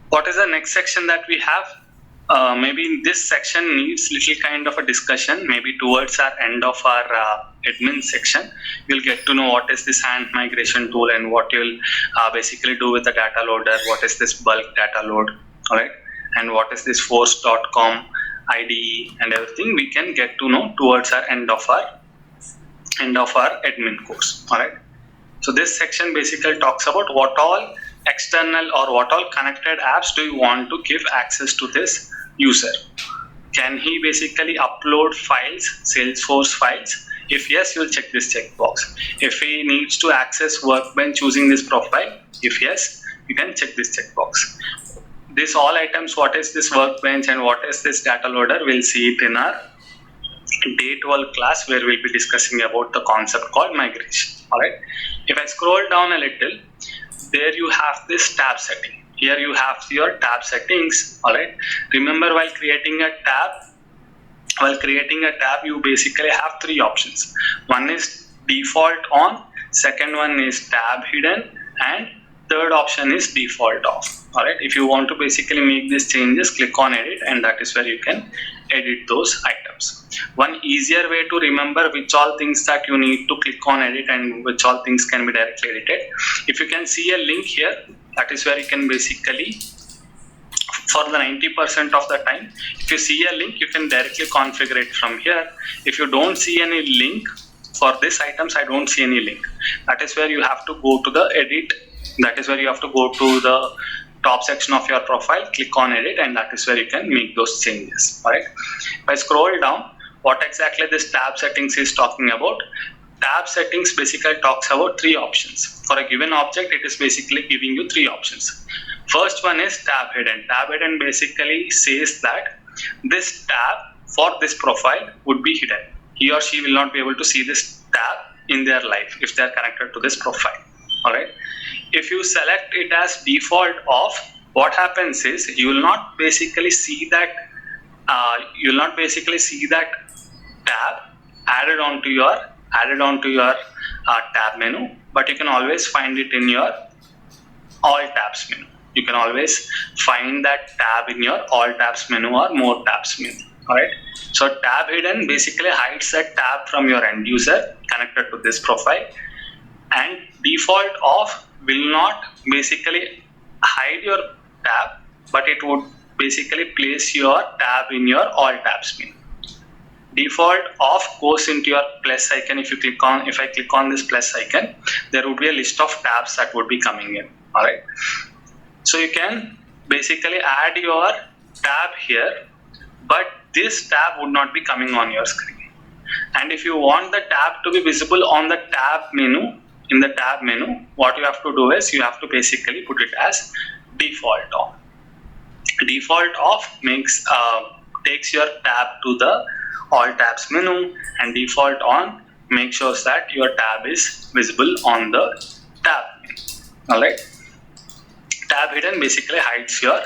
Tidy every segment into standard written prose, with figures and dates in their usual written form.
What is the next section that we have? Maybe this section needs little kind of a discussion. Maybe towards our end of our admin section, you'll get to know what is this Ant migration tool and what you'll basically do with the data loader. What is this bulk data load, all right? And what is this force.com IDE and everything we can get to know towards our end of our admin course, all right? So this section basically talks about what all external or what all connected apps do you want to give access to this user. Can he basically upload files, Salesforce files? If yes, you'll check this checkbox. If he needs to access Workbench using this profile, if yes, you can check this checkbox. This all items, what is this Workbench and what is this data loader, we'll see it in our day 12 class where we'll be discussing about the concept called migration. All right. If I scroll down a little, there you have this tab setting. Here you have your tab settings. All right. Remember, while creating a tab, you basically have three options. One is default on, second one is tab hidden, and third option is default off. All right. If you want to basically make these changes, click on edit, and that is where you can edit those items. One easier way to remember which all things that you need to click on edit and which all things can be directly edited. If you can see a link here, that is where you can basically, for the 90% of the time, if you see a link, you can directly configure it from here. If you don't see any link for these items, I don't see any link. That is where you have to go to the edit. That is where you have to go to the top section of your profile, click on edit, and that is where you can make those changes. All right. If I scroll down, what exactly this tab settings is talking about? Tab settings basically talks about three options. For a given object, it is basically giving you three options. First one is tab hidden. Tab hidden basically says that this tab for this profile would be hidden. He or she will not be able to see this tab in their life if they are connected to this profile. All right. If you select it as default off, what happens is you will not basically see that tab added onto your tab menu, but you can always find it in your all tabs menu. You can always find that tab in your all tabs menu or more tabs menu. All right. So tab hidden basically hides that tab from your end user connected to this profile, and default off will not basically hide your tab, but it would basically place your tab in your all tabs menu. Default off goes into your plus icon. If I click on this plus icon, there would be a list of tabs that would be coming in. All right. So you can basically add your tab here, but this tab would not be coming on your screen. And if you want the tab to be visible on the tab menu, in the tab menu, what you have to do is you have to basically put it as default off. Default off takes your tab to the all tabs menu, and default on makes sure that your tab is visible on the tab menu. All right. Tab hidden basically hides your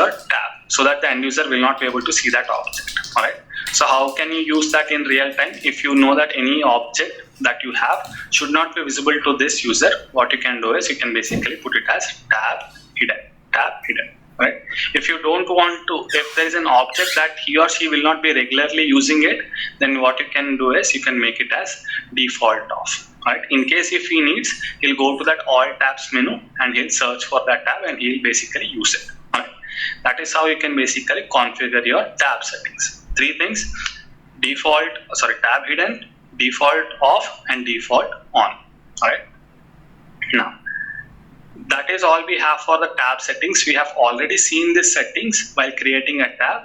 tab so that the end user will not be able to see that object. All right. So how can you use that in real time? If you know that any object that you have should not be visible to this user, what you can do is you can basically put it as tab hidden. Right. If you don't want to, if there is an object that he or she will not be regularly using it, then what you can do is you can make it as default off. Right. In case if he needs, he'll go to that all tabs menu and he'll search for that tab and he'll basically use it. Right. That is how you can basically configure your tab settings. Three things: tab hidden, default off, and default on. All right. Now, that is all we have for the tab settings. We have already seen these settings while creating a tab,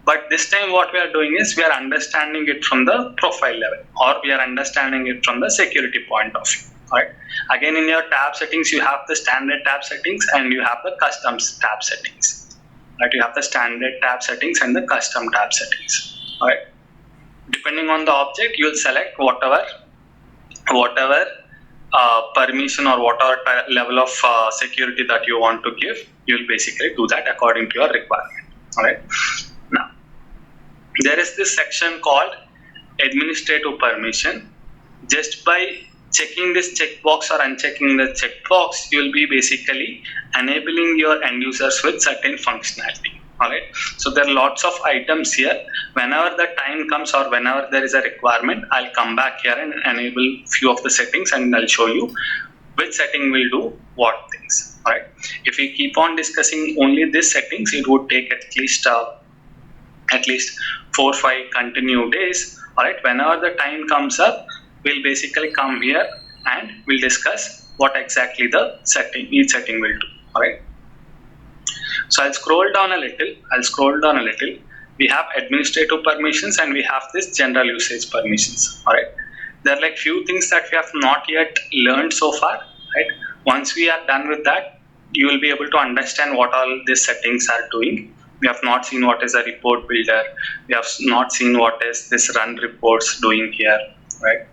but this time what we are doing is we are understanding it from the profile level, or we are understanding it from the security point of view. All right. Again, in your tab settings, you have the standard tab settings and you have the custom tab settings. Right. You have the standard tab settings and the custom tab settings. All right. Depending on the object, you will select whatever permission or whatever level of security that you want to give. You will basically do that according to your requirement. All right. Now, there is this section called administrative permission. Just by checking this checkbox or unchecking the checkbox, you will be basically enabling your end users with certain functionality. Alright, so there are lots of items here. Whenever the time comes or whenever there is a requirement, I'll come back here and enable few of the settings, and I'll show you which setting will do what things. Alright, if we keep on discussing only these settings, it would take at least 4-5 continued days. Alright, whenever the time comes up, we'll basically come here and we'll discuss what exactly the each setting will do. Alright, so I'll scroll down a little. We have administrative permissions and we have this general usage permissions. Alright, there are like few things that we have not yet learned so far. Right, once we are done with that, you will be able to understand what all these settings are doing. We have not seen what is a report builder. We have not seen what is this run reports doing here. Right,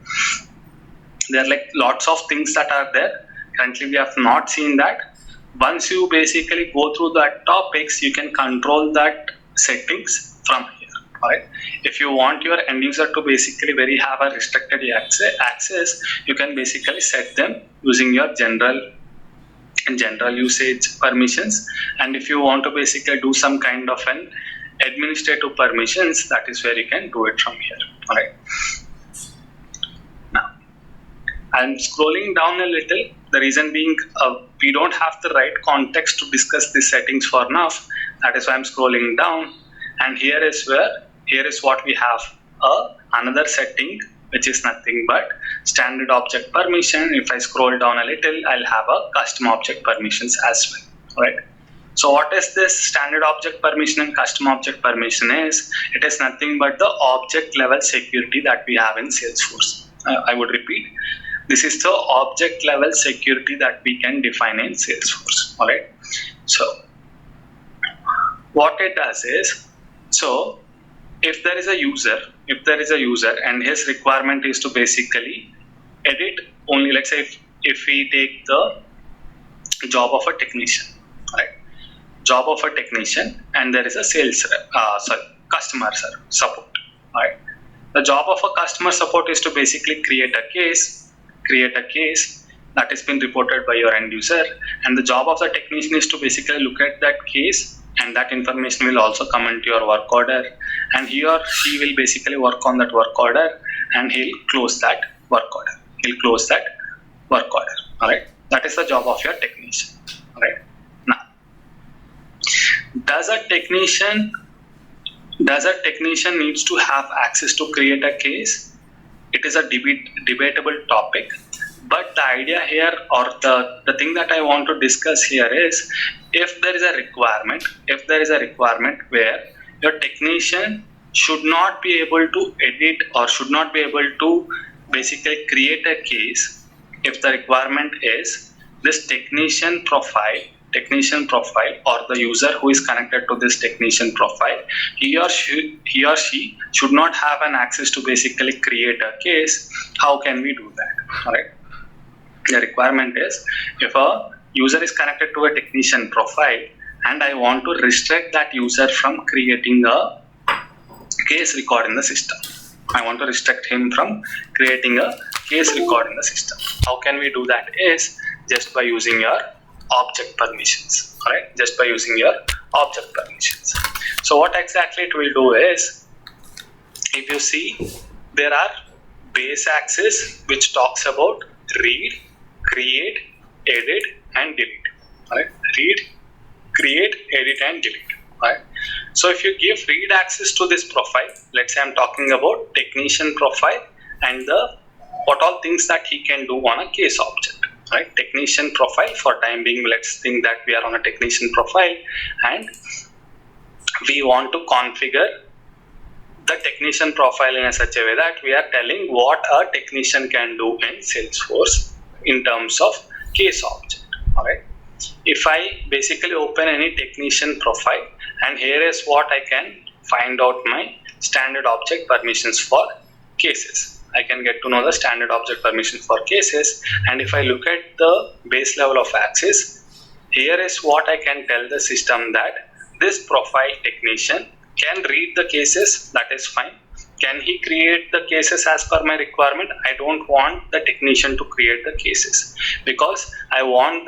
there are like lots of things that are there. Currently, we have not seen that. Once you basically go through that topics, you can control that settings from here. Alright, if you want your end user to basically have a restricted access, you can basically set them using your general usage permissions. And if you want to basically do some kind of an administrative permissions, that is where you can do it from here. Alright, now I'm scrolling down a little. The reason being, we don't have the right context to discuss these settings for now. That is why I'm scrolling down, and here is what we have, another setting, which is nothing but standard object permission. If I scroll down a little, I'll have a custom object permissions as well. Right, so what is this standard object permission and custom object permission is? It is nothing but the object level security that we have in Salesforce. I would repeat, this is the object level security that we can define in Salesforce. Alright, so what it does is, so if there is a user and his requirement is to basically edit only, let's say if we take the job of a technician, right? Job of a technician, and there is a customer support. Right? The job of a customer support is to basically create a case that has been reported by your end user, and the job of the technician is to basically look at that case, and that information will also come into your work order, and he or she will basically work on that work order, and he'll close that work order. Alright, that is the job of your technician. Alright, now does a technician needs to have access to create a case? It is a debatable topic, but the idea here, or the thing that I want to discuss here is, if there is a requirement where your technician should not be able to edit or should not be able to basically create a case, if the requirement is this technician profile or the user who is connected to this technician profile, he or she should not have an access to basically create a case. How can we do that? Alright, the requirement is, if a user is connected to a technician profile and I want to restrict that user from creating a case record in the system, I want to restrict him from creating a case record in the system. How can we do that? Is just by using your object permissions. Alright, just by using your object permissions. So what exactly it will do is, if you see, there are base access which talks about read, create, edit and delete. Alright, read, create, edit and delete. Alright, so if you give read access to this profile, let's say I'm talking about technician profile and what all things that he can do on a case object. Right, technician profile, for time being, let's think that we are on a technician profile and we want to configure the technician profile in such a way that we are telling what a technician can do in Salesforce in terms of case object. Alright, if I basically open any technician profile, and here is what I can find out my standard object permissions for cases. I can get to know the standard object permission for cases, and if I look at the base level of access, here is what I can tell the system, that this profile technician can read the cases, that is fine, Can he create the cases as per my requirement? I don't want the technician to create the cases, because I want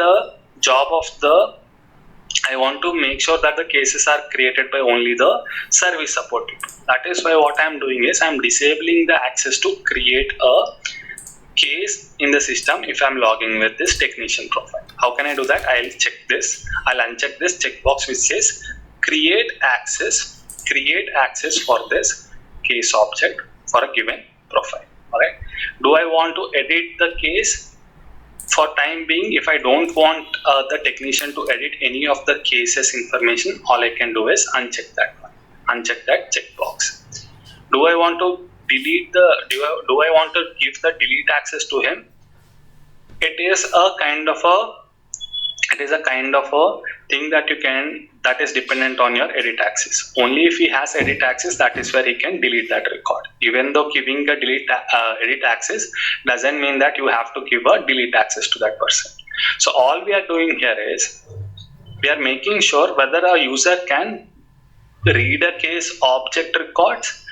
to make sure that the cases are created by only the service support people. That is why what I am doing is I am disabling the access to create a case in the system if I'm logging with this technician profile. How can I do that? I'll uncheck this checkbox which says create access for this case object for a given profile. Alright. Do I want to edit the case? For time being, if I don't want the technician to edit any of the cases information, all I can do is uncheck that checkbox. Do I want to delete do I want to give the delete access to him? It is a kind of a thing that is dependent on your edit access. Only if he has edit access, that is where he can delete that record. Even though giving a edit access doesn't mean that you have to give a delete access to that person. So all we are doing here is we are making sure whether a user can read a case object records.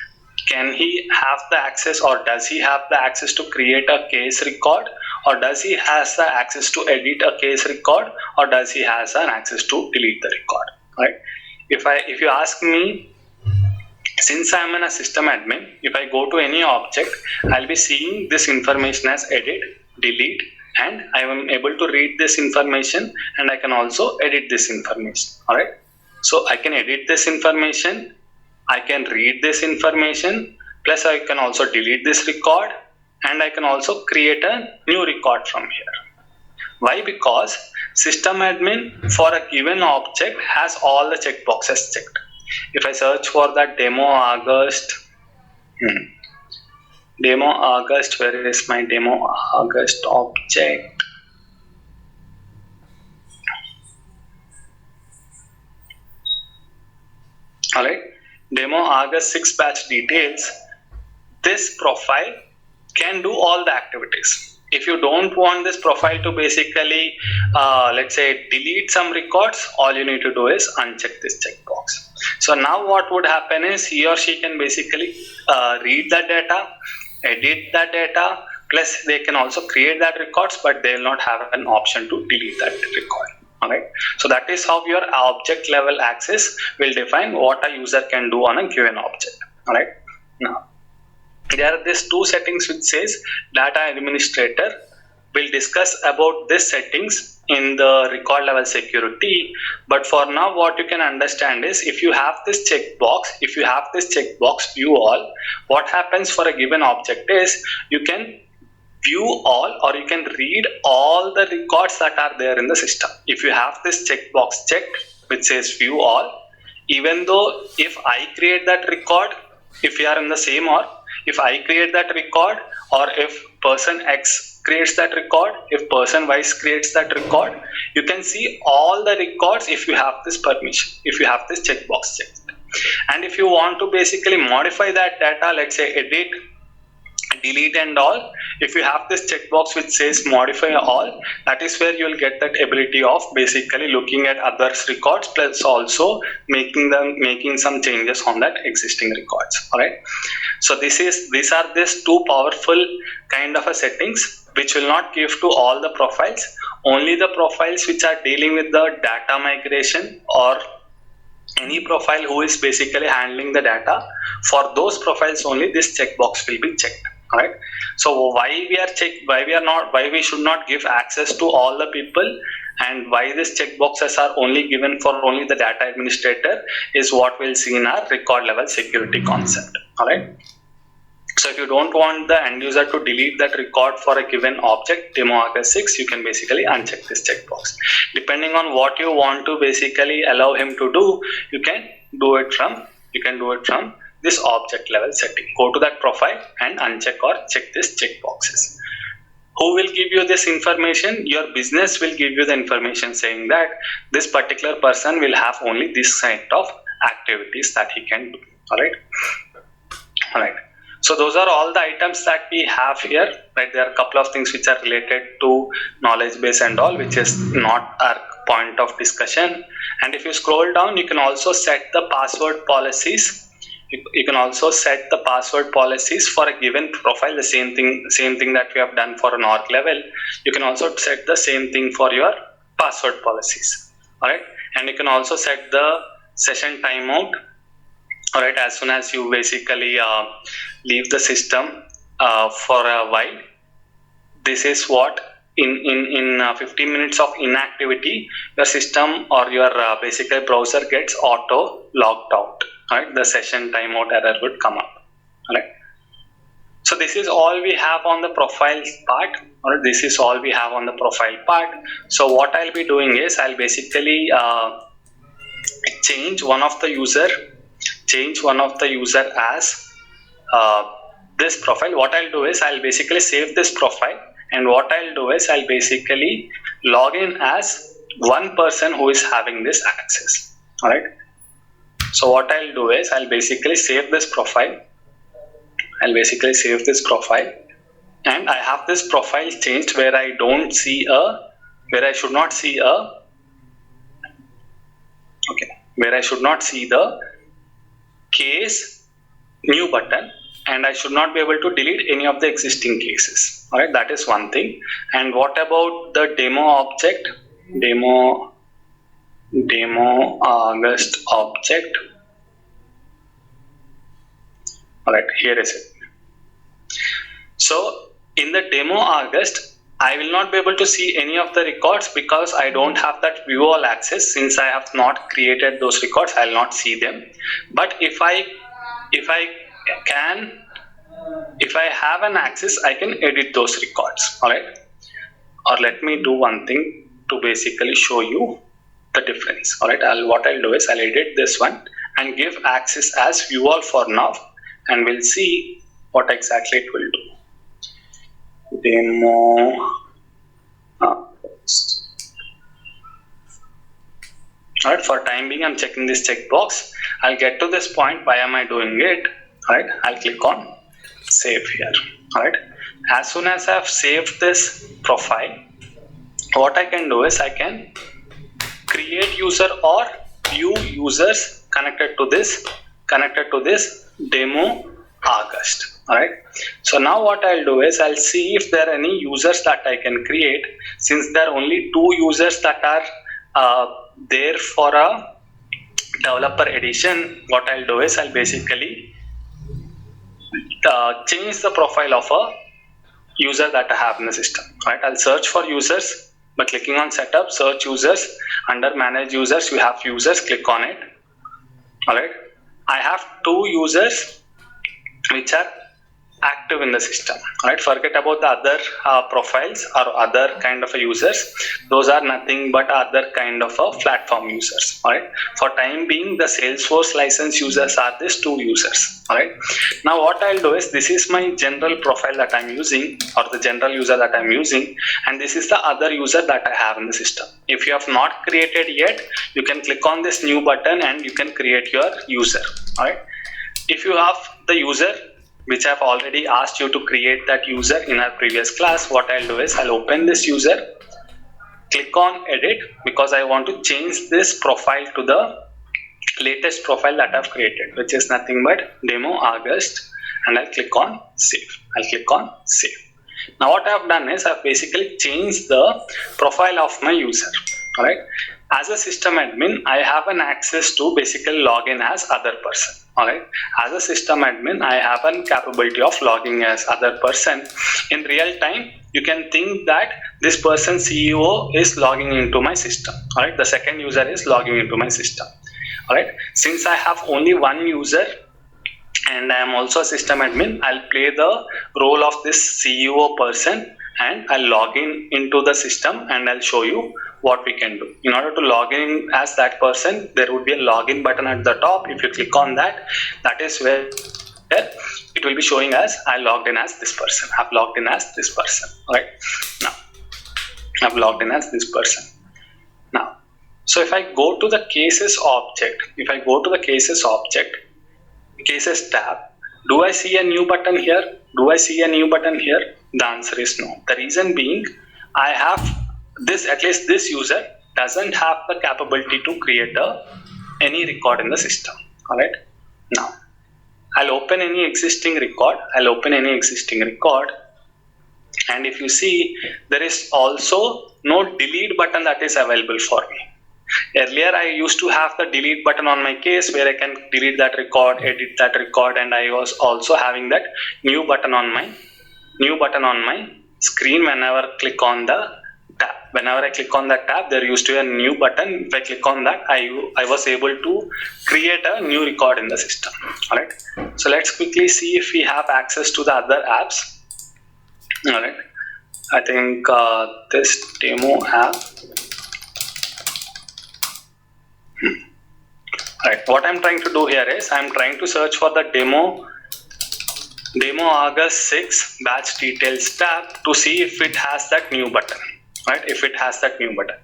Can he have the access, or does he have the access to create a case record, or does he has the access to edit a case record, or does he has an access to delete the record? Right? If you ask me, since I am a system admin, if I go to any object, I'll be seeing this information as edit, delete, and I am able to read this information, and I can also edit this information. All right. So I can edit this information, I can read this information, plus I can also delete this record, and I can also create a new record from here. Why? Because system admin for a given object has all the checkboxes checked. If I search for that demo August, where is my demo August object? Alright, demo August 6 batch details. This profile can do all the activities. If you don't want this profile to basically, let's say, delete some records, all you need to do is uncheck this checkbox. So now what would happen is he or she can basically read that data, edit that data, plus they can also create that records, but they will not have an option to delete that record. Alright, so that is how your object level access will define what a user can do on a given object. Alright, now there are these two settings which says data administrator. We'll discuss about these settings in the record level security, but for now what you can understand is if you have this checkbox view all, what happens for a given object is you can view all, or you can read all the records that are there in the system. If you have this checkbox checked which says view all, even though if I create that record, if you are in the same org, if I create that record, or if person X creates that record, if person Y creates that record, you can see all the records if you have this permission, if you have this checkbox checked. And if you want to basically modify that data, let's say edit, delete and all, if you have this checkbox which says modify all, that is where you will get that ability of basically looking at others records, plus also making some changes on that existing records. All right, so these are these two powerful kind of a settings which will not give to all the profiles, only the profiles which are dealing with the data migration or any profile who is basically handling the data. For those profiles only this checkbox will be checked. Alright, so why we should not give access to all the people, and why these checkboxes are only given for only the data administrator is what we'll see in our record level security concept. Alright, so if you don't want the end user to delete that record for a given object, demo August 6, you can basically uncheck this checkbox. Depending on what you want to basically allow him to do, you can do it from this object level setting. Go to that profile and uncheck or check this checkboxes. Who will give you this information? Your business will give you the information saying that this particular person will have only this kind of activities that he can do. Alright. So those are all the items that we have here. Right, there are a couple of things which are related to knowledge base and all, which is not our point of discussion. And if you scroll down, you can also set the password policies You can also set the password policies for a given profile, the same thing that we have done for an org level. You can also set the same thing for your password policies. All right, and you can also set the session timeout. All right, as soon as you basically leave the system for a while, this is what in 15 minutes of inactivity, your system or your basically browser gets auto logged out. Right, the session timeout error would come up. All right, so this is all we have on the profile part, or this is all we have on the profile part. So what I'll be doing is I'll basically change one of the user as this profile. What I'll do is I'll basically save this profile, and what I'll do is I'll basically log in as one person who is having this access. All right, so what I'll do is I'll basically save this profile. And I have this profile changed where I should not see the case new button, and I should not be able to delete any of the existing cases. All right, that is one thing. And what about the demo object? Demo August object. All right, here is it. So in the demo August, I will not be able to see any of the records because I don't have that view all access. Since I have not created those records, I will not see them. But if I have an access, I can edit those records. All right, or let me do one thing to basically show you the difference. All right, what I'll do is I'll edit this one and give access as view all for now, and we'll see what exactly it will do. Demo. Alright, for time being I'm checking this checkbox. I'll get to this point. Why am I doing it? Alright, I'll click on save here. Alright, as soon as I've saved this profile, what I can do is I can create user or view users connected to this demo August. Alright, so now what I'll do is I'll see if there are any users that I can create. Since there are only 2 users that are there for a developer edition, what I'll do is I'll basically change the profile of a user that I have in the system. Right, I'll search for users by clicking on setup, search users. Under manage users, you have users, click on it. Alright, I have 2 users which are active in the system. Right, forget about the other profiles or other kind of users. Those are nothing but other kind of platform users. All right, for time being the Salesforce license users are these 2 users. All right, now what I'll do is this is my general profile that I'm using, or the general user that I'm using, and this is the other user that I have in the system. If you have not created yet, you can click on this new button and you can create your user. All right, if you have the user which I've already asked you to create that user in our previous class, what I'll do is I'll open this user, click on edit, because I want to change this profile to the latest profile that I've created, which is nothing but demo August, and I'll click on save. Now what I've done is I've basically changed the profile of my user. Alright, as a system admin, I have an access to basically log in as other person. Alright, as a system admin, I have a capability of logging as other person. In real time, you can think that this person CEO is logging into my system. Alright, the second user is logging into my system. Alright, since I have only one user and I am also a system admin, I'll play the role of this CEO person and I'll log in into the system and I'll show you what we can do. In order to log in as that person, there would be a login button at the top. If you click on that, that is where it will be showing as I logged in as this person. I've logged in as this person. Alright, now I've logged in as this person. Now, so if I go to the cases object, cases tab, do I see a new button here? The answer is no. The reason being, I have this, at least this user doesn't have the capability to create any record in the system. Alright, now I'll open any existing record. And if you see, there is also no delete button that is available for me. Earlier I used to have the delete button on my case where I can delete that record, edit that record, and I was also having that new button on my screen whenever I click on the tab. Whenever I click on that tab, there used to be a new button. If I click on that, I was able to create a new record in the system. Alright, so let's quickly see if we have access to the other apps. Alright, I think this demo app. Right, what I'm trying to do here is I'm trying to search for the demo August 6 batch details tab to see if it has that new button. Right, if it has that new button.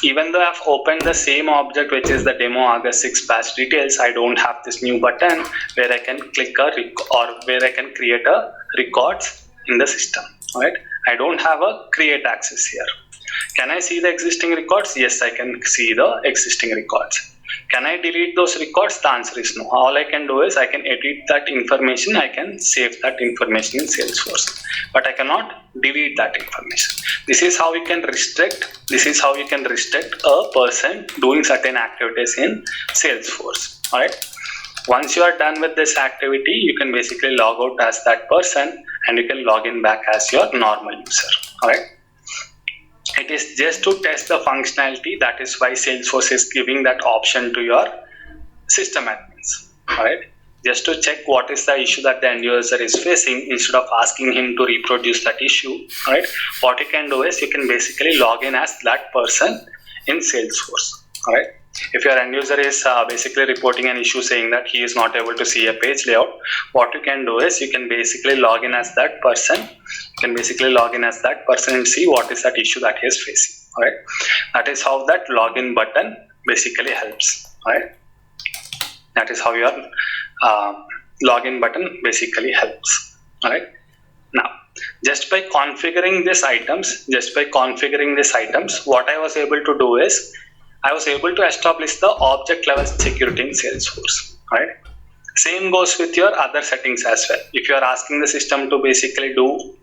Even though I've opened the same object, which is the demo August 6 batch details, I don't have this new button where I can click or where I can create a records in the system. Right, I don't have a create access here. Can I see the existing records? Yes, I can see the existing records. Can I delete those records? The answer is no. All I can do is I can edit that information, I can save that information in Salesforce, but I cannot delete that information. This is how you can restrict a person doing certain activities in Salesforce. Alright. Once you are done with this activity, you can basically log out as that person and you can log in back as your normal user. Alright. It is just to test the functionality. That is why Salesforce is giving that option to your system admins. Alright, just to check what is the issue that the end user is facing instead of asking him to reproduce that issue. Alright, what you can do is you can basically log in as that person in Salesforce. Alright, if your end user is basically reporting an issue saying that he is not able to see a page layout, what you can do is you can basically log in as that person. And see what is that issue that he is facing. Alright, that is how that login button basically helps. Alright, that is how your login button basically helps. Alright, now just by configuring these items, what I was able to do is I was able to establish the object level security in Salesforce. Alright, same goes with your other settings as well. If you are asking the system to basically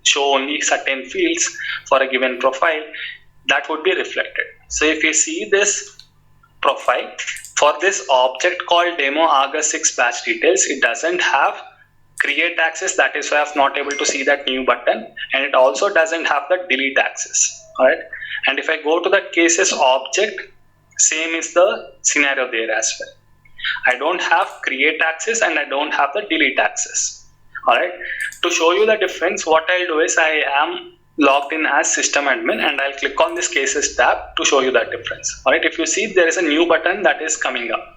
show only certain fields for a given profile, that would be reflected. So if you see this profile for this object called demo August 6 batch details, it doesn't have create access. That is why I'm not able to see that new button, and it also doesn't have the delete access. Alright, and if I go to the cases object, same is the scenario there as well. I don't have create access and I don't have the delete access. Alright, to show you the difference, what I'll do is I am logged in as system admin and I'll click on this cases tab to show you that difference. Alright, if you see, there is a new button that is coming up.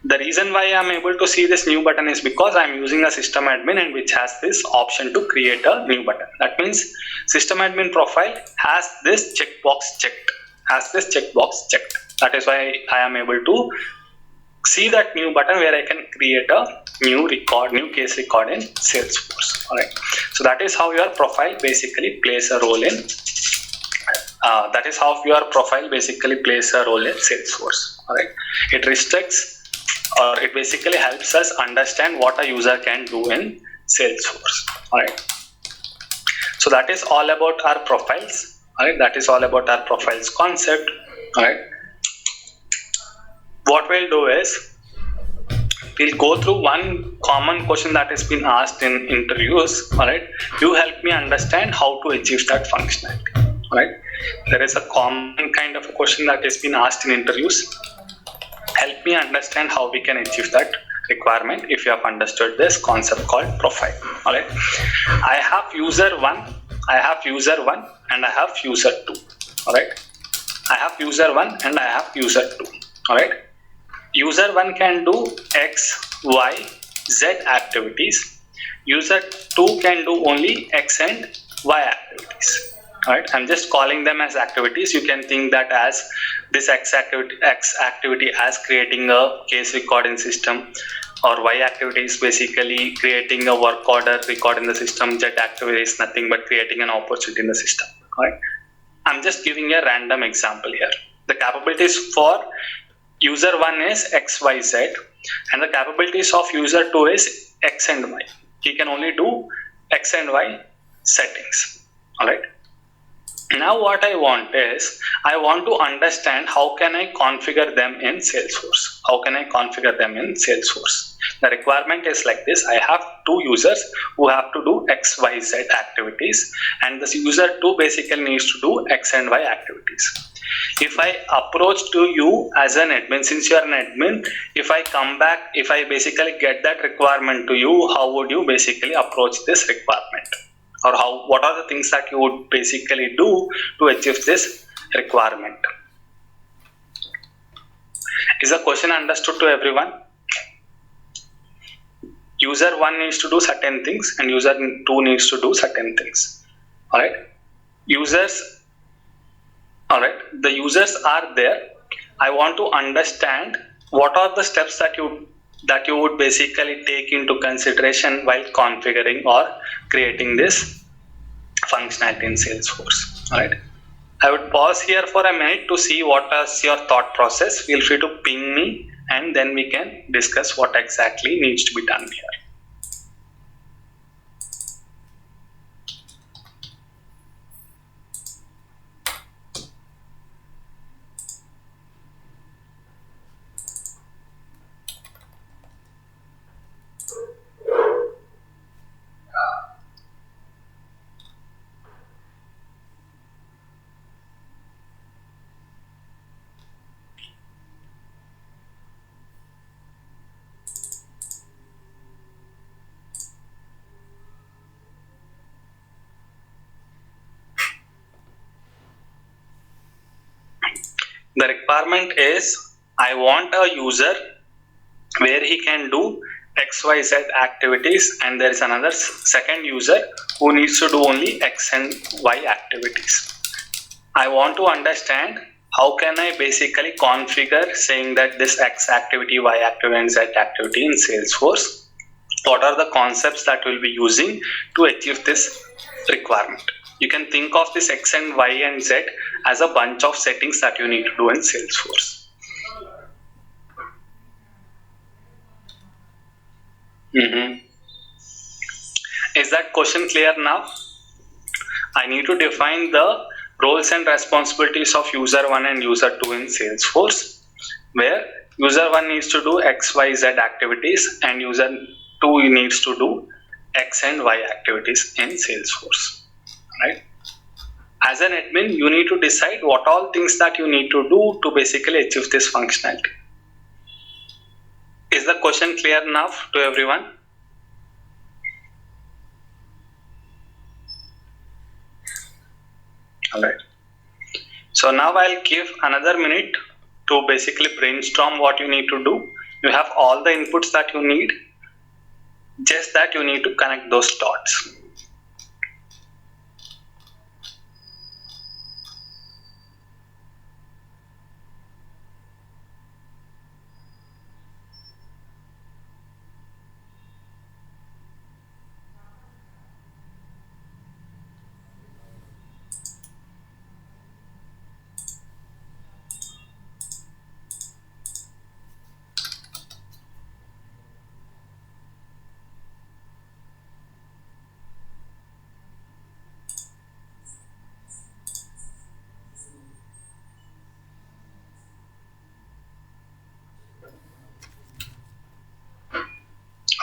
The reason why I'm able to see this new button is because I'm using a system admin and which has this option to create a new button. That means system admin profile has this checkbox checked. That is why I am able to see that new button where I can create a new case record in Salesforce. Alright, so that is how your profile basically plays a role in Salesforce. Alright, it restricts or it basically helps us understand what a user can do in Salesforce. Alright, so that is all about our profiles. Alright, that is all about our profiles concept. Alright, what we'll do is we'll go through one common question that has been asked in interviews. Alright, you help me understand how to achieve that functionality. Alright, there is a common kind of a question that has been asked in interviews. Help me understand how we can achieve that requirement if you have understood this concept called profile. Alright, I have user 1, and I have user 2. Alright, I have user 1 and I have user 2. Alright, user 1 can do X, Y, Z activities. User 2 can do only X and Y activities. Alright, I'm just calling them as activities. You can think that as this X activity as creating a case record in system, or Y activity is basically creating a work order record in the system. Z activity is nothing but creating an opportunity in the system. Alright, I'm just giving a random example here. The capabilities for user 1 is XYZ and the capabilities of user 2 is X and Y. He can only do X and Y settings. Alright. Now what I want is, I want to understand how can I configure them in Salesforce. How can I configure them in Salesforce? The requirement is like this. I have two users who have to do X, Y, Z activities, and this user 2 basically needs to do X and Y activities. If I approach to you as an admin, since you are an admin, if I come back, if I basically get that requirement to you, how would you basically approach this requirement? Or what are the things that you would basically do to achieve this requirement? Is the question understood to everyone? User 1 needs to do certain things and user 2 needs to do certain things. Alright. The users are there. I want to understand what are the steps that you would basically take into consideration while configuring or creating this functionality in Salesforce. Alright. I would pause here for a minute to see what is your thought process. Feel free to ping me and then we can discuss what exactly needs to be done here. The requirement is, I want a user where he can do XYZ activities, and there is another second user who needs to do only X and Y activities. I want to understand how can I basically configure saying that this X activity, Y activity and Z activity in Salesforce. What are the concepts that we'll be using to achieve this requirement? You can think of this X and Y and Z as a bunch of settings that you need to do in Salesforce. Is that question clear now? I need to define the roles and responsibilities of user 1 and user 2 in Salesforce, where user 1 needs to do X, Y, Z activities and user 2 needs to do X and Y activities in Salesforce. Right? As an admin, you need to decide what all things that you need to do to basically achieve this functionality. Is the question clear enough to everyone? Alright. So now I'll give another minute to basically brainstorm what you need to do. You have all the inputs that you need, just that you need to connect those dots.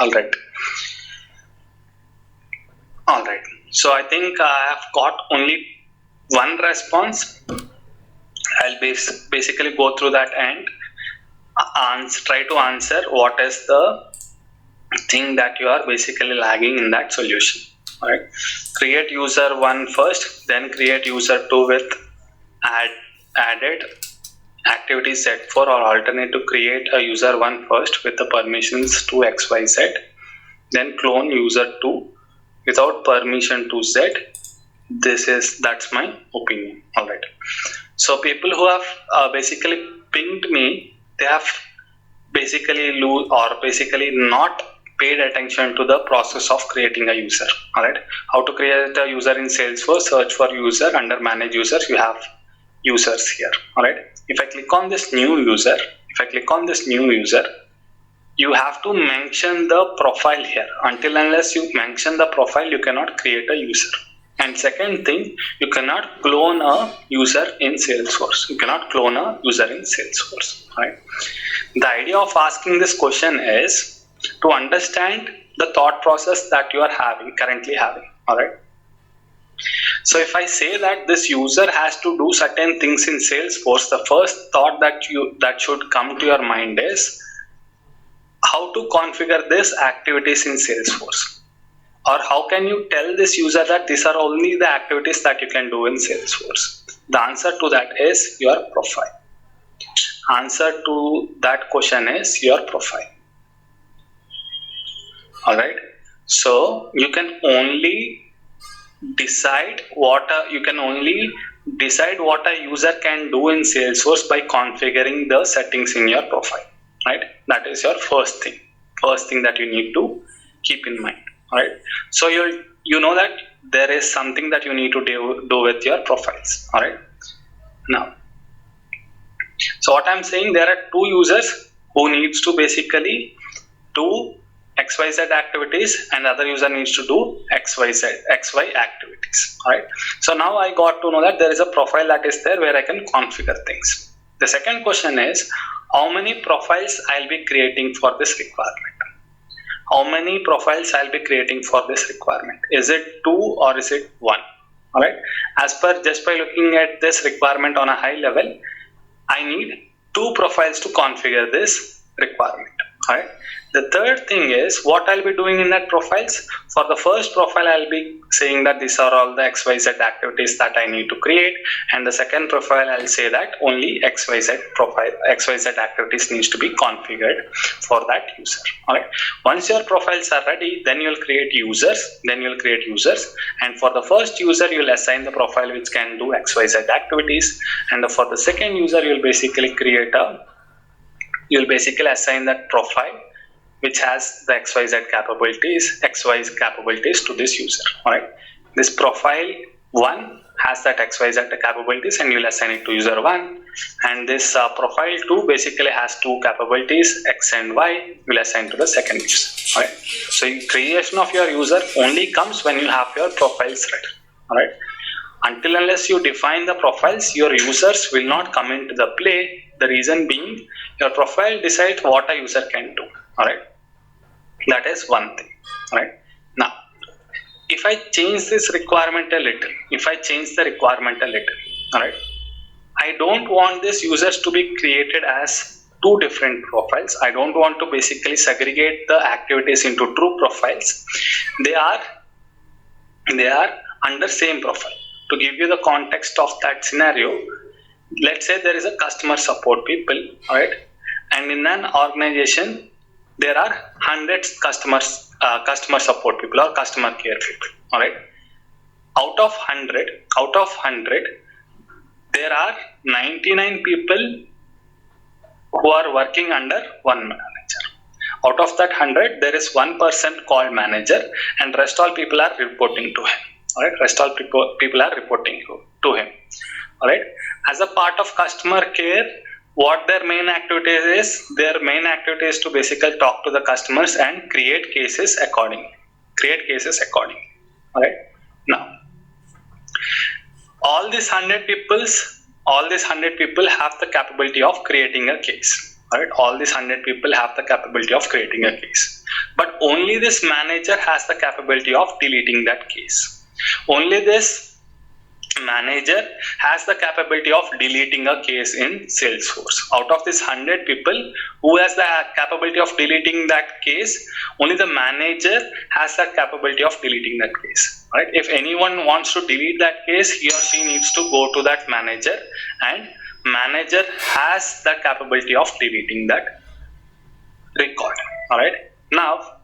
Alright. So I think I have got only one response. I'll basically go through that and try to answer what is the thing that you are basically lagging in that solution. Alright. Create user 1 first, then create user 2 with added activity set for, or alternate to create a user 1 first with the permissions to XYZ, then clone user 2 without permission to Z. That's my opinion. Alright. So people who have basically pinged me, they have basically not paid attention to the process of creating a user. Alright. How to create a user in Salesforce? Search for user, under manage users, you have users here. Alright. If I click on this new user, you have to mention the profile here. Until unless you mention the profile, you cannot create a user. And second thing, you cannot clone a user in Salesforce. You cannot clone a user in Salesforce, right? The idea of asking this question is to understand the thought process that you are currently having, all right? So if I say that this user has to do certain things in Salesforce, the first thought that should come to your mind is how to configure these activities in Salesforce, or how can you tell this user that these are only the activities that you can do in Salesforce. The answer to that is your profile. Answer to that question is your profile. All right, so you can only decide what a user can do in Salesforce by configuring the settings in your profile, right? That is your first thing that you need to keep in mind. All right, so you know that there is something that you need to do with your profiles. All right, now, so what I'm saying, there are two users who needs to basically do XYZ activities, and the other user needs to do XY activities. All right, so now I got to know that there is a profile that is there where I can configure things. The second question is, how many profiles I'll be creating for this requirement? How many profiles I'll be creating for this requirement? Is it 2 or is it 1? All right, just by looking at this requirement on a high level, I need 2 profiles to configure this requirement. All right. The third thing is what I'll be doing in that profiles. For the first profile, I'll be saying that these are all the XYZ activities that I need to create, and the second profile, I'll say that only XYZ activities needs to be configured for that user. All right. Once your profiles are ready, then you'll create users. And for the first user, you'll assign the profile which can do XYZ activities, and for the second user, you'll basically assign that profile which has the XYZ capabilities to this user. All right, this profile 1 has that XYZ capabilities, and you'll assign it to user 1, and this profile 2 basically has 2 capabilities, X and Y, will assign to the second user. All right, so creation of your user only comes when you have your profiles ready. All right, until unless you define the profiles, your users will not come into the play. The reason being, your profile decides what a user can do. All right, that is one thing. All right, now if I change this requirement a little, all right, I don't want these users to be created as 2 different profiles. I don't want to basically segregate the activities into 2 profiles. They are under same profile. To give you the context of that scenario, let's say there is a customer support people, all right, and in an organization there are hundreds customer support people or customer care people. All right, out of 100 there are 99 people who are working under one manager. Out of that 100, there is one person called manager, and rest all people are reporting to him. All right, rest all people are reporting to him. All right, as a part of customer care, what their main activity is? Their main activity is to basically talk to the customers and create cases accordingly. All right, now all these 100 people have the capability of creating a case. All right, all these 100 people have the capability of creating a case, but only this manager has the capability of deleting that case. Only this manager has the capability of deleting a case in Salesforce. Out of this 100 people, who has the capability of deleting that case? Only the manager has the capability of deleting that case. Right? If anyone wants to delete that case, he or she needs to go to that manager, and manager has the capability of deleting that record. All right. Now,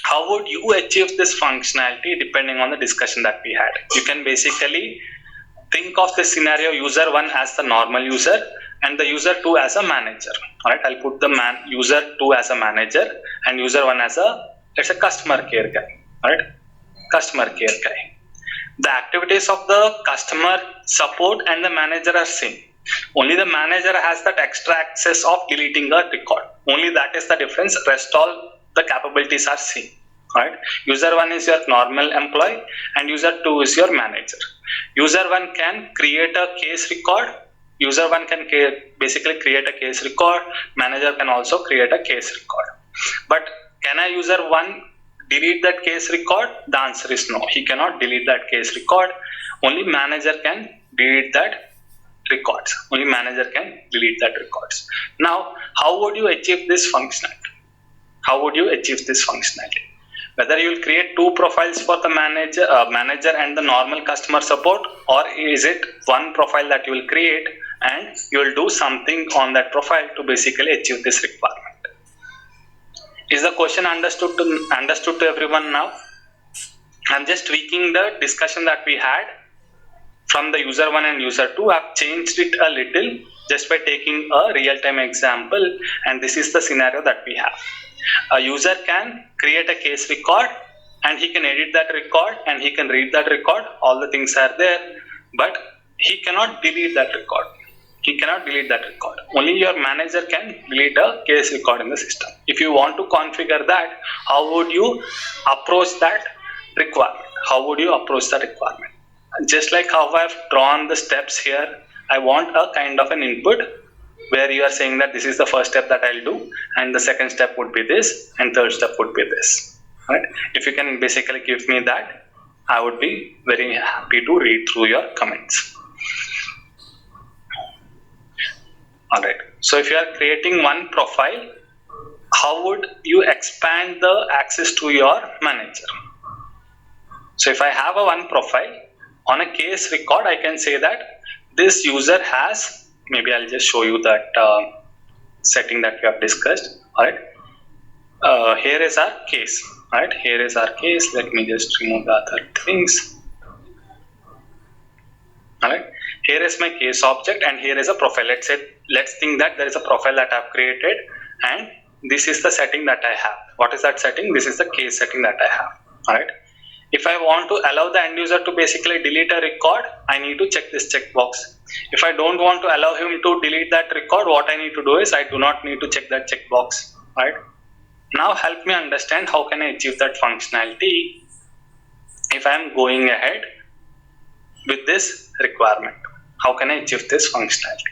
how would you achieve this functionality? Depending on the discussion that we had, you can basically think of the scenario user 1 as the normal user and the user 2 as a manager. All right, I'll put the user 2 as a manager and user 1 as a customer care guy. All right, customer care guy. The activities of the customer support and the manager are same. Only the manager has that extra access of deleting a record. Only that is the difference. Rest all the capabilities are same. Right? User 1 is your normal employee and user 2 is your manager. User 1 can create a case record. User 1 can basically create a case record. Manager can also create a case record. But can a user 1 delete that case record? The answer is no. He cannot delete that case record. Only manager can delete that records. Only manager can delete that records. Now, how would you achieve this functionality? How would you achieve this functionality? Whether you will create two profiles for the manager and the normal customer support, or is it one profile that you will create and you will do something on that profile to basically achieve this requirement? Is the question understood to everyone now? I'm just tweaking the discussion that we had from the user 1 and user 2. I've changed it a little just by taking a real-time example, and this is the scenario that we have. A user can create a case record and he can edit that record and he can read that record. All the things are there, but he cannot delete that record. He cannot delete that record. Only your manager can delete a case record in the system. If you want to configure that, how would you approach that requirement? How would you approach that requirement? Just like how I've drawn the steps here, I want a kind of an input where you are saying that this is the first step that I'll do, and the second step would be this, and third step would be this. Right? If you can basically give me that, I would be very happy to read through your comments. Alright, so if you are creating one profile, how would you expand the access to your manager? So if I have a one profile, on a case record, I can say that this user has, maybe I'll just show you that setting that we have discussed. Alright, here is our case. Alright, here is our case. Let me just remove the other things. Alright, here is my case object and here is a profile. Let's think that there is a profile that I've created and this is the setting that I have. What is that setting? This is the case setting that I have. Alright, if I want to allow the end user to basically delete a record, I need to check this checkbox. If I don't want to allow him to delete that record, what I need to do is I do not need to check that checkbox. Right? Now help me understand how can I achieve that functionality if I am going ahead with this requirement. How can I achieve this functionality?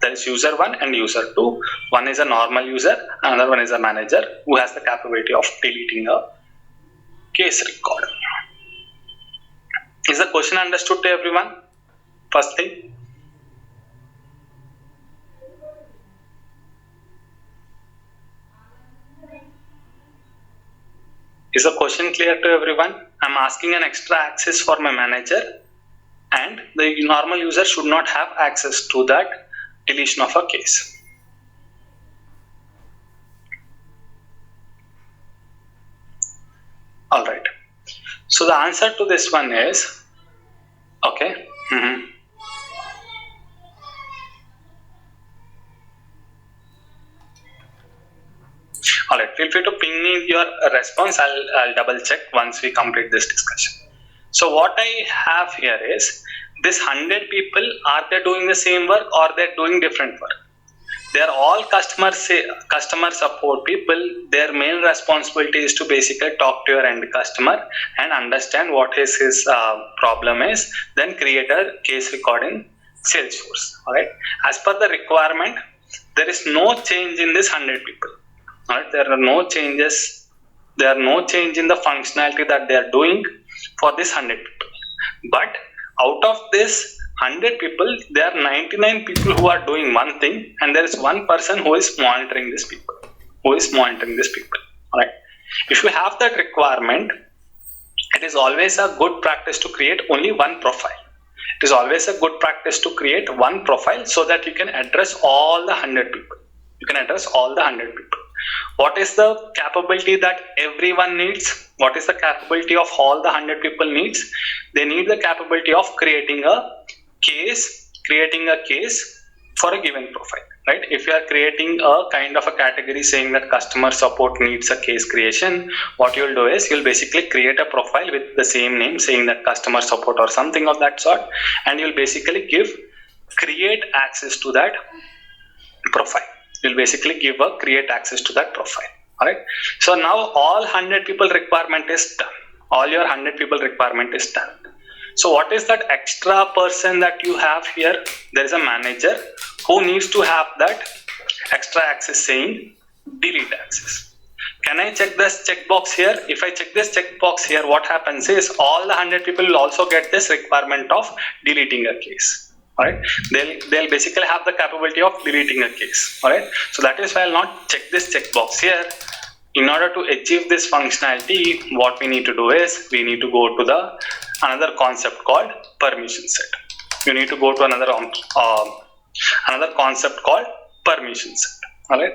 There is user 1 and user 2. One is a normal user, another one is a manager who has the capability of deleting a case record. Is the question understood to everyone? First thing. Is the question clear to everyone? I'm asking an extra access for my manager and the normal user should not have access to that deletion of a case. Alright. So the answer to this one is, okay. Alright, feel free to ping me your response. I'll double check once we complete this discussion. So what I have here is this 100 people, are they doing the same work or they're doing different work? They are all customer support people. Their main responsibility is to basically talk to your end customer and understand what his problem is, then create a case record in Salesforce. Alright. As per the requirement, there is no change in this 100 people. Alright. There are no changes. There are no change in the functionality that they are doing for this 100 people. But out of this 100 people, there are 99 people who are doing one thing, and there is one person who is monitoring these people. Alright. If you have that requirement, it is always a good practice to create only one profile. It is always a good practice to create one profile so that you can address all the 100 people. What is the capability that everyone needs? What is the capability of all the 100 people needs? They need the capability of creating a case for a given profile, right? If you are creating a kind of a category saying that customer support needs a case creation, what you'll do is you'll basically create a profile with the same name saying that customer support or something of that sort, and you'll basically give create access to that profile. You'll basically give a create access to that profile. Alright. So now all 100 people requirement is done. All your 100 people requirement is done. So what is that extra person that you have here? There is a manager who needs to have that extra access saying delete access. Can I check this checkbox here? If I check this checkbox here, what happens is all the 100 people will also get this requirement of deleting a case. Alright, they'll basically have the capability of deleting a case. Alright, so that is why I'll not check this checkbox here. In order to achieve this functionality, what we need to do is we need to go to another concept called permission set. You need to go to another concept called permission set. Alright.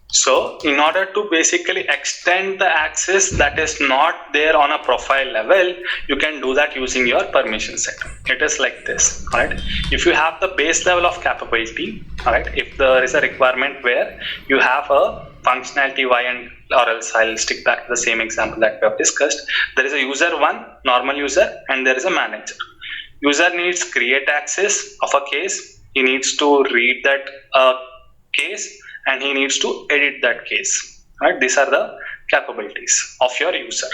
So in order to basically extend the access that is not there on a profile level, you can do that using your permission set. It is like this. Alright. If you have the base level of capability, alright, if there is a requirement where you have a functionality Y and or else I'll stick back to the same example that we have discussed. There is a user 1, normal user, and there is a manager. User needs create access of a case. He needs to read that case and he needs to edit that case. Right? These are the capabilities of your user.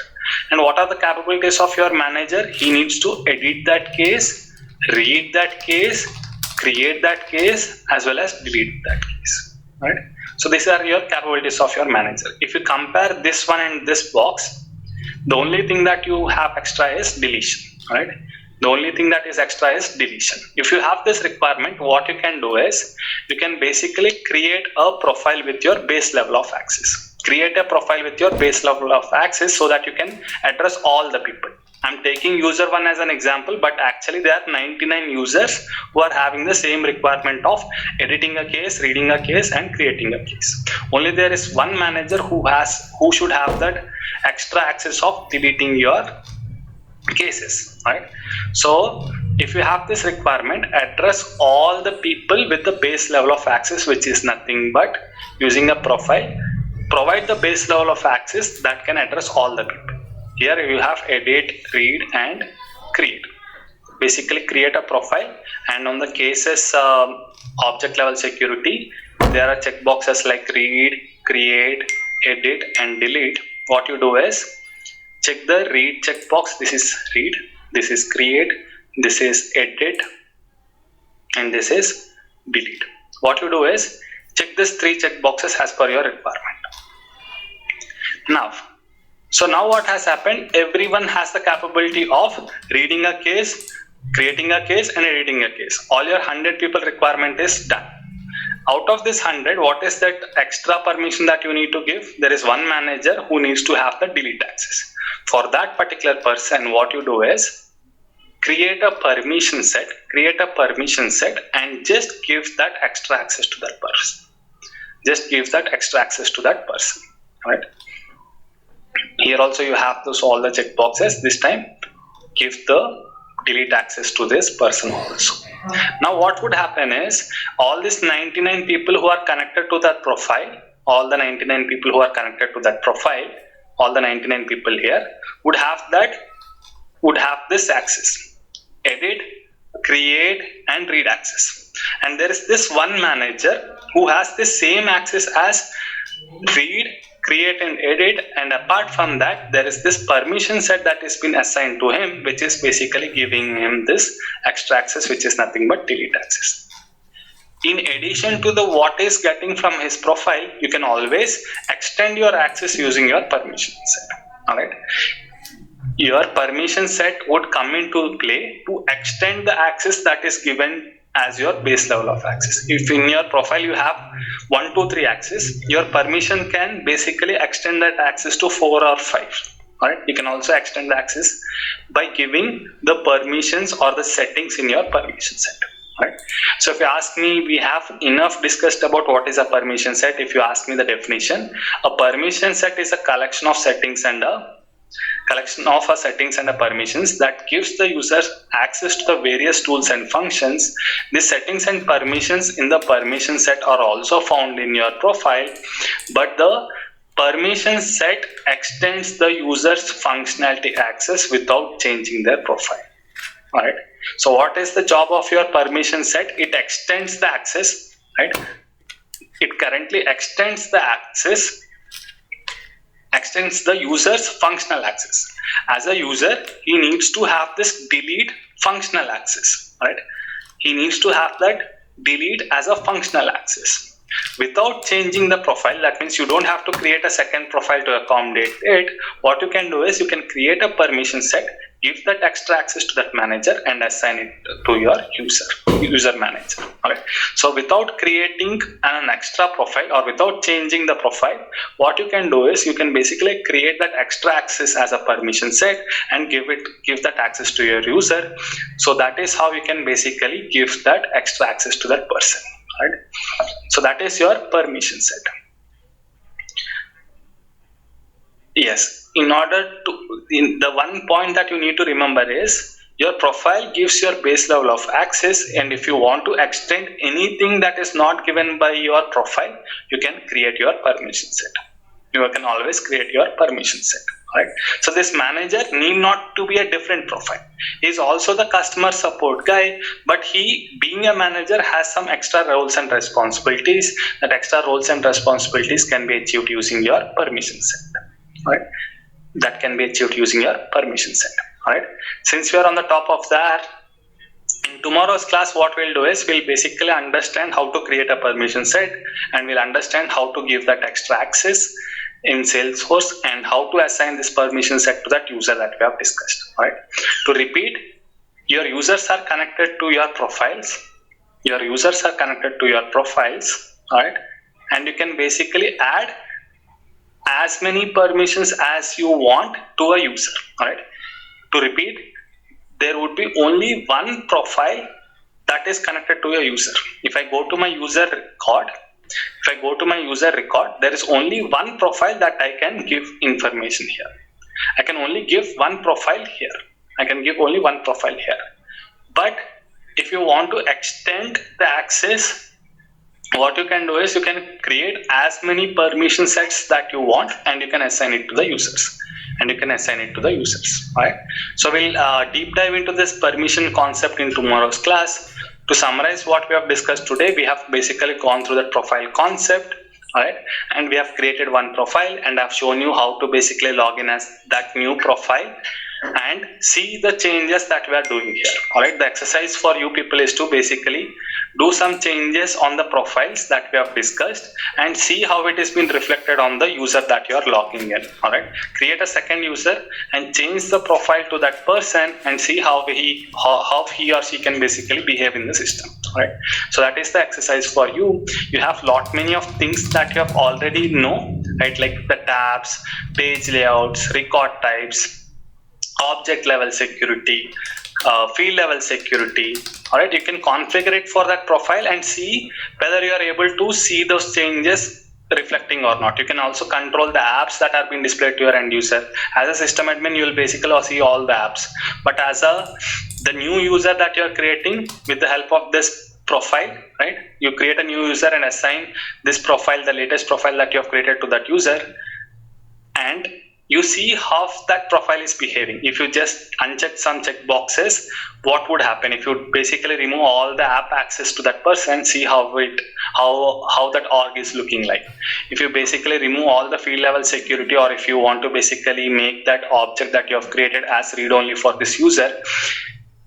And what are the capabilities of your manager? He needs to edit that case, read that case, create that case, as well as delete that case. Right? So these are your capabilities of your manager. If you compare this one and this box, the only thing that you have extra is deletion. Right? The only thing that is extra is deletion. If you have this requirement, what you can do is you can basically create a profile with your base level of access. Create a profile with your base level of access so that you can address all the people. I'm taking user 1 as an example, but actually there are 99 users who are having the same requirement of editing a case, reading a case, and creating a case. Only there is one manager who should have that extra access of deleting your cases, right? So if you have this requirement, address all the people with the base level of access, which is nothing but using a profile. Provide the base level of access that can address all the people. Here you have edit, read, and create. Basically create a profile, and on the cases object level security, there are checkboxes like read, create, edit, and delete. What you do is check the read checkbox. This is read, this is create, this is edit, and this is delete. What you do is check these 3 checkboxes as per your requirement. Now what has happened? Everyone has the capability of reading a case, creating a case, and editing a case. All your 100 people requirement is done. Out of this 100, what is that extra permission that you need to give? There is one manager who needs to have the delete access. For that particular person, what you do is create a permission set, and just give that extra access to that person. Just give that extra access to that person. Right? Here also you have all the checkboxes. This time, give the delete access to this person also. Now what would happen is all these 99 people who are connected to that profile, all the 99 people here would have this access: edit, create, and read access. And there is this one manager who has the same access as read, create, and edit, and apart from that there is this permission set that has been assigned to him, which is basically giving him this extra access, which is nothing but delete access. In addition to what is getting from his profile, you can always extend your access using your permission set. Alright, your permission set would come into play to extend the access that is given as your base level of access. If in your profile you have 1, 2, 3 access, your permission can basically extend that access to 4 or 5. Alright, you can also extend the access by giving the permissions or the settings in your permission set. Right? So if you ask me, we have enough discussed about what is a permission set. If you ask me the definition, a permission set is a collection of settings and a permissions that gives the user access to the various tools and functions. The settings and permissions in the permission set are also found in your profile, but the permission set extends the user's functionality access without changing their profile. Alright. So what is the job of your permission set? It extends the access, right? It currently extends the access, extends the user's functional access. As a user, he needs to have this delete functional access, right? He needs to have that delete as a functional access. Without changing the profile, that means you don't have to create a second profile to accommodate it. What you can do is you can create a permission set, give that extra access to that manager and assign it to your user manager. Alright. So without creating an extra profile or without changing the profile, what you can do is you can basically create that extra access as a permission set and give that access to your user. So that is how you can basically give that extra access to that person. Right? So that is your permission set. Yes, in the one point that you need to remember is your profile gives your base level of access, and if you want to extend anything that is not given by your profile, you can create your permission set. You can always create your permission set. Right? So this manager need not to be a different profile. He is also the customer support guy, but he, being a manager, has some extra roles and responsibilities. That extra roles and responsibilities can be achieved using your permission set. Right? That can be achieved using your permission set. Right? Since we are on the top of that, in tomorrow's class, what we'll do is we'll basically understand how to create a permission set, and we'll understand how to give that extra access in Salesforce and how to assign this permission set to that user that we have discussed. Right? To repeat, your users are connected to your profiles. Your users are connected to your profiles. Right? And you can basically add as many permissions as you want to a user. Right? To repeat, there would be only one profile that is connected to a user. If I go to my user record, there is only one profile that I can give information here. I can only give one profile here. But if you want to extend the access, what you can do is you can create as many permission sets that you want, and you can assign it to the users. Right? So we'll deep dive into this permission concept in tomorrow's class. To summarize what we have discussed today, we have basically gone through that profile concept. Alright, and we have created one profile, and I've shown you how to basically log in as that new profile and see the changes that we are doing here. Alright, the exercise for you people is to basically do some changes on the profiles that we have discussed and see how it has been reflected on the user that you are logging in. Alright, create a second user and change the profile to that person and see how he or she can basically behave in the system. Alright, so that is the exercise for you. You have many of things that you have already know, right? Like the tabs, page layouts, record types, object level security, field level security. Alright, you can configure it for that profile and see whether you are able to see those changes reflecting or not. You can also control the apps that are being displayed to your end user. As a system admin, you will basically see all the apps, but as the new user that you are creating, with the help of this profile, right, you create a new user and assign this profile, the latest profile that you have created, to that user, and you see how that profile is behaving. If you just uncheck some check boxes, what would happen? If you basically remove all the app access to that person, see how that org is looking like. If you basically remove all the field level security, or if you want to basically make that object that you have created as read only for this user,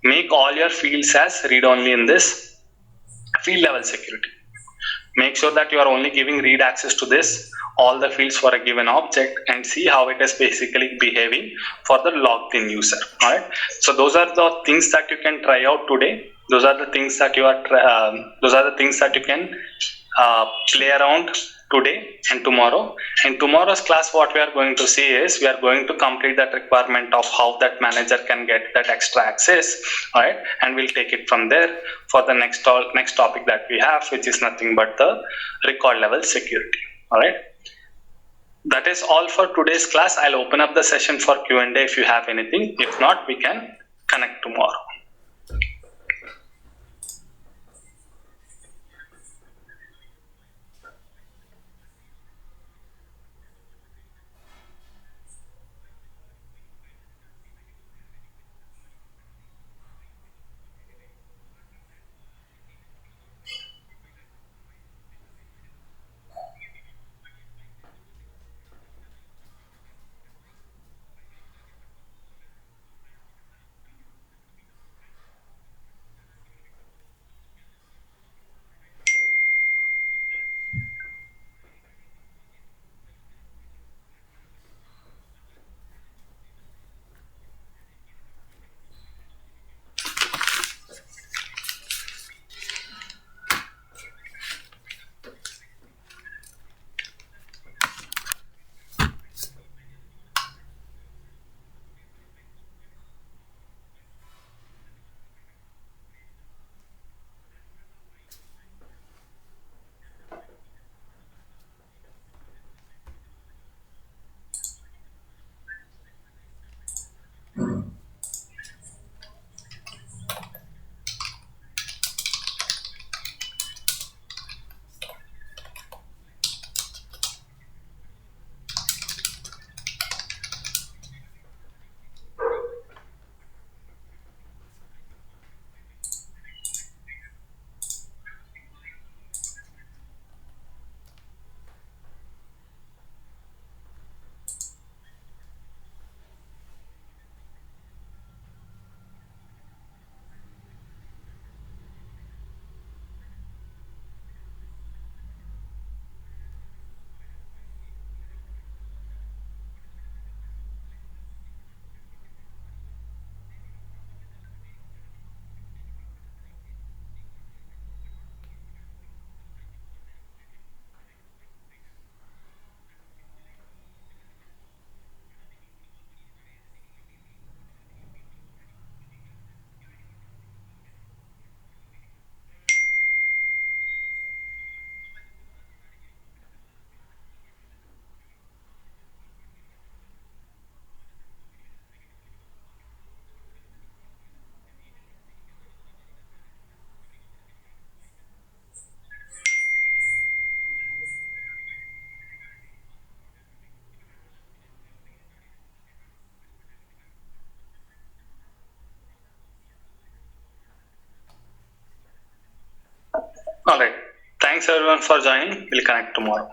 make all your fields as read only in this field level security. Make sure that you are only giving read access to this all the fields for a given object, and see how it is basically behaving for the logged in user. All right, so those are the things that you can try out today. Those are the things that you can play around today and tomorrow. In tomorrow's class, what we are going to see is we are going to complete that requirement of how that manager can get that extra access. All right, and we'll take it from there for the next topic that we have, which is nothing but the record level security. All right, that is all for today's class. I'll open up the session for Q&A if you have anything. If not, we can connect tomorrow. Thanks everyone for joining. We'll connect tomorrow.